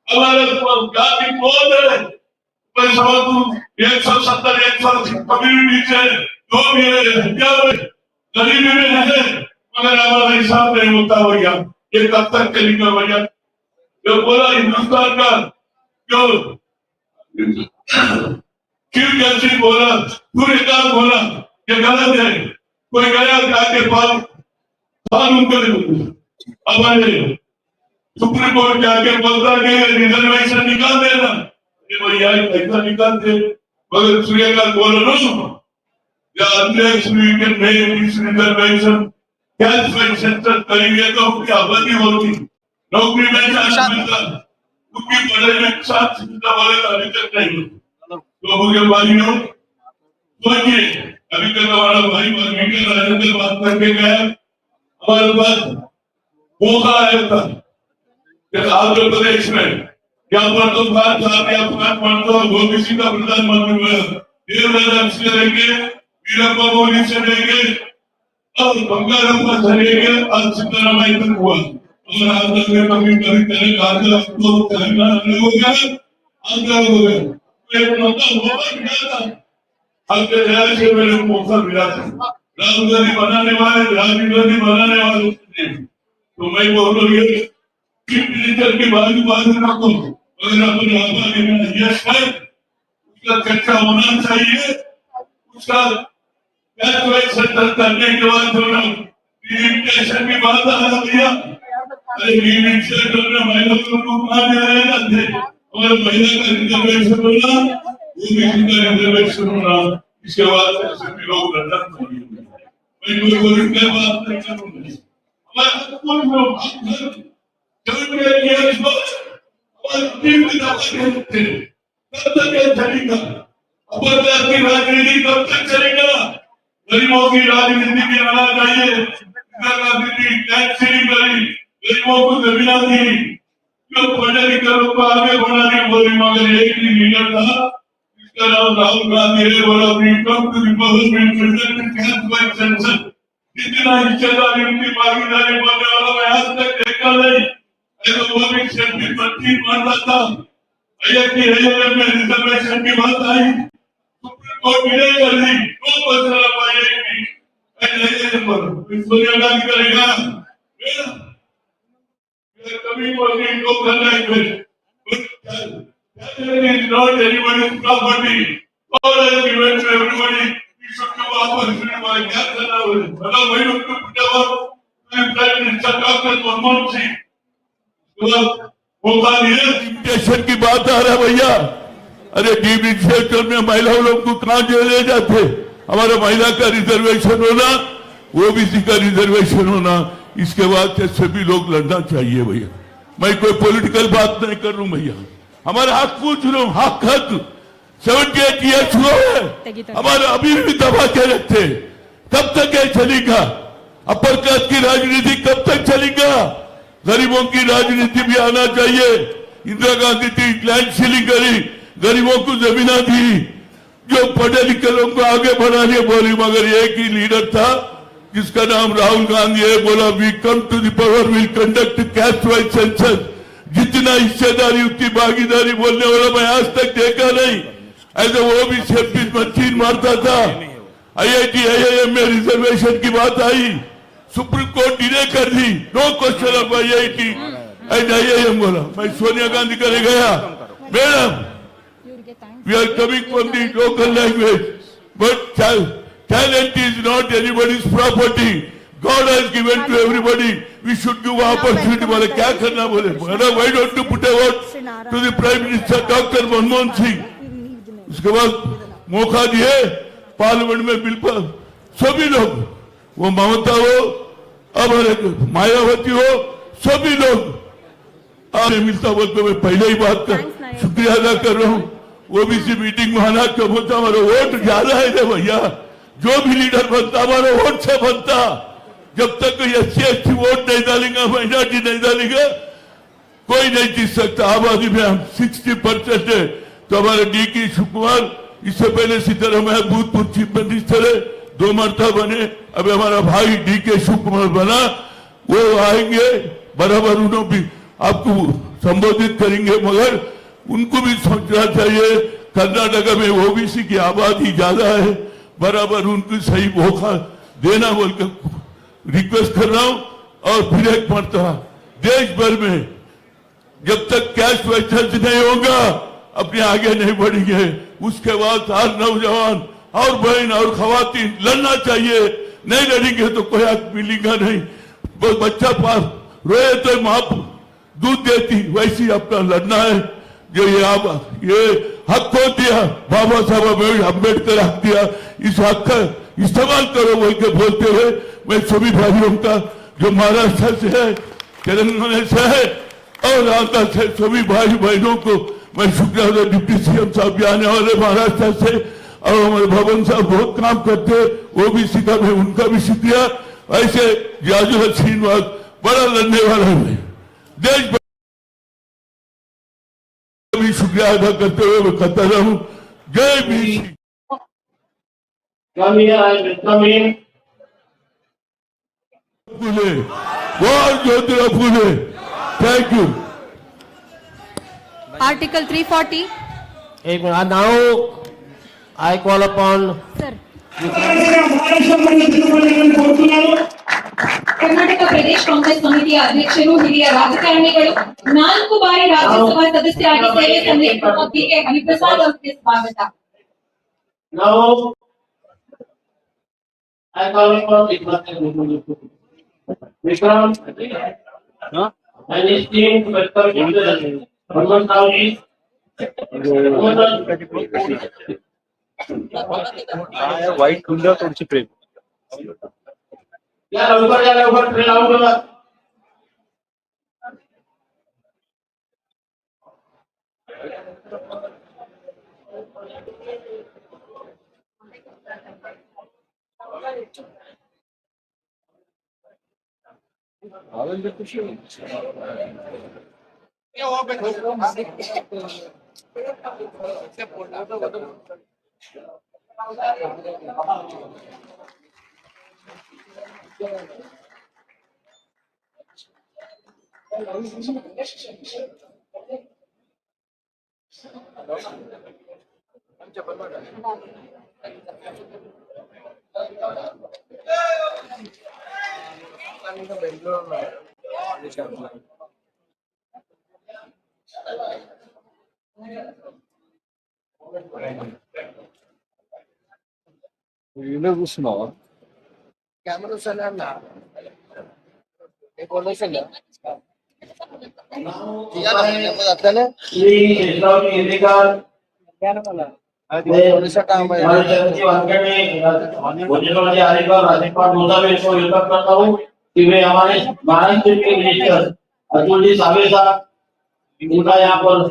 हमारे जाति बहुत है, मैं समझू 170 180 कम्युनिटी से जो भी है क्या गरीबी में है, मगर हमारा हिसाब नहीं होता भैया। ये कब तक चलेगा भैया? जो बोला हिंदुस्तान का जो चीफ जस्टिस बोला, सूर्यकांत बोला, ये गलत है। कोई गया जाके कानून को हमारे सुप्रीम कोर्ट जाके बोलता कि रिजर्वेशन निकाल देना, भैया ऐसा निकाल दे, मगर सूर्यकांत बोलो no, unless we can make this reservation cash by census करेंगे तो उसकी आबादी होगी, नौकरी में चांस मिलता, उसकी पढ़ाई में चांस मिलता बोलेगा, अभी तक नहीं। तो मुझे भाइयों सोचिए, अभी तक हमारा भाई वाल्मीकि राजेंद्र बात करके गया, हमारे पास मौका आया था कि आंध्र प्रदेश में क्या तो 5 साल या 5 मंत्रों ओबीसी का प्रधानमंत्री हुआ, देवराज से लेके वीरप्पा मोदी से लेके और बंगारप्पा से लेके आज सिद्धरामैया तक हुआ। और आंध्र में कभी कभी करेगा आंध्र तो तेलंगाना अलग हो गया, आंध्र हो गया, एक मौका मिला था, आपके ध्यान से मेरे को मौका मिला था। राहुल गांधी बनाने वाले, राजीव गांधी बनाने वाले थे, तो मैं बोल रही हूँ मिनिस्टर की बाजू रखो, अगर अपने आबादी में यश है उसका चर्चा होना चाहिए, उसका सेंटर करने के बाद जो लिमिटेशन की बात आ रही है, अरे लिमिटेशन में महिलाओं को कहा दे रहे थे, और महिला का रिजर्वेशन होना, ओबीसी का रिजर्वेशन होना, इसके बाद सभी लोग लड़ना चाहिए। मैं कोई बात नहीं करूंगा, हमारे कोई लोग कब तक चलेगा? अपराध की राजनीति कब तक चलेगा? गरीबों की राजनीति भी आना चाहिए। राजनीति टैक्स नहीं करी, गरीबों को जमीना दी, जो पढ़े लिखे लोग को आगे बढ़ाने बोली, मगर एक ही लीडर था, इसका नाम राहुल गांधी है। बोला कम टू रिप्रेजेंट जितना हिस्सेदारी उनकी भागीदारी बोलने वाला मैं आज तक देखा नहीं। तो वो भी सेंट्रल मंत्री मानता था, IIT में रिजर्वेशन की बात आई, सुप्रीम कोर्ट ने कर दी, तो बदला पाएगी सोनिया गांधी करेगा, कभी कोई को करना है, is not anybody's property, all is given to everybody, we should give opportunity, क्या करना है, मतलब वही लोग को पुटवा prime minister doctor Manmohan Singh limitation की बात आ रहा है भैया। अरे डिमिटेशन में महिलाओं लोग को कहां ले जाते? हमारा महिला का रिजर्वेशन होना, ओबीसी का रिजर्वेशन होना, इसके बाद सभी लोग लड़ना चाहिए भैया। मैं कोई पॉलिटिकल बात नहीं कर रहा हूं भैया, हमारा हक पूछ रहा हूं, हक 78 ईयर्स हुआ है, हमारे अभी भी दबा के रखते, कब तक ये चलेगा? अपर कास्ट की राजनीति कब तक चलेगा? गरीबों की राजनीति भी आना चाहिए। इंदिरा गांधी थी, लैंड सीलिंग करी, गरीबों को जमीना दी, जो पढ़े लिखे लोगों को आगे बढ़ाने बोली, मगर एक ही लीडर था जिसका नाम राहुल गांधी है, बोला we come to the power will conduct caste wise census, जितना हिस्सेदारी उतनी भागीदारी बोलने वाला मैं आज तक देखा नहीं। ऐसे वो भी सेल्फिश मशीन मारता था। IIT IIM में रिजर्वेशन की बात आई, सुप्रीम कोर्ट डिले कर दी, no question of IIT and IIM बोला। मैं सोनिया गांधी करे गया, madam we are coming from the local language, but talent is not anybody's property, God has given to everybody, we should give opportunity। बोले क्या करना? बोले why don't you put a vote to the Prime Minister Dr. Manmohan Singh. उसके बाद मौका दिए parliament में bill पर सभी लोग, वो ममता हो, अब मायावती हो, सभी लोग आगे मिलता बोलते। मैं पहले ही बात का शुक्रिया अदा कर रहा हूँ। ओबीसी मीटिंग में आना कब होता, हमारा वोट ज्यादा है भैया, जो भी लीडर बनता हमारा वोट से बनता। जब तक SC ST वोट नहीं डालेंगे, माइनॉरिटी नहीं डालेंगे, कोई नहीं जीत सकता। आबादी में हम 60% है। तो हमारे DK शिवकुमार, इससे पहले सिद्धरामैया भूतपूर्व चीफ मिनिस्टर है, 2 मरतबा बने, अब हमारा भाई DK शिवकुमार बना, वो आएंगे बराबर। उन्होंने भी आपको संबोधित करेंगे, मगर उनको भी सोचना चाहिए कर्नाटक में ओबीसी की आबादी ज्यादा है, बराबर उनको सही मौका देना बोल के रिक्वेस्ट कर रहा हूं। और फिर एक मरतबा देश भर में जब तक कैश वेस्टेज नहीं होगा अपने आगे नहीं बढ़ेंगे। उसके बाद हर नौजवान और बहन और खवातीन लड़ना चाहिए, नहीं लड़ेंगे तो कोई हक मिलेगा नहीं। बच्चा पास रोए तो माँ दूध देती, वैसे अपना लड़ना है। जो ये हक को दिया बाबा साहब अम्बेडकर हक दिया, इस हक का इस्तेमाल करो बोल के बोलते हुए मैं सभी भाइयों का जो महाराष्ट्र से है, तेलंगाना से है और आंध्र से सभी भाई बहनों को मैं शुक्रिया। डिप्टी सीएम साहब भी आने वाले महाराष्ट्र से, और हमारे भवन साहब बहुत काम करते हैं, वो भी सीखा, मैं उनका भी शुक्रिया। ऐसे जाजुल श्रीनिवास बड़ा लड़ने वाला है, देश भी शुक्रिया अदा करते हुए मैं कहता रहूं जय भीम। फूले बहुत Jyotirao Phule, thank you. Article 340. एक minute, now I call upon Sir. Karnataka ಪ್ರದೇಶ ಕಾಂಗ್ರೆಸ್ ಸಮಿತಿಯ ಅಧ್ಯಕ್ಷರು, ಹಿರಿಯ ರಾಜಕಾರಣಿಗಳು, 4 ಬಾರಿ ರಾಜ್ಯಸಭಾ ಸದಸ್ಯರಾಗಿ ಸೇವೆ ಸಲ್ಲಿಸಿರುವ ಕೆ ಹರಿಪ್ರಸಾದ್ ಅವರಿಗೆ ಸ್ವಾಗತ. now I call upon Vikram and his team to welcome Hanuman Rao. White खुंडा थोड़ी प्रेम यार ऊपर ट्रेन आउट होगा। వీడియో చూస్తున్నావా? कैमरा चला ना एक और चला श्री शेषराव हिंदीकर को वेलकम करता हूँ कि मैं हमारे महाराष्ट्र के मिनिस्टर अतुल जी सावे साहब इनका यहाँ पर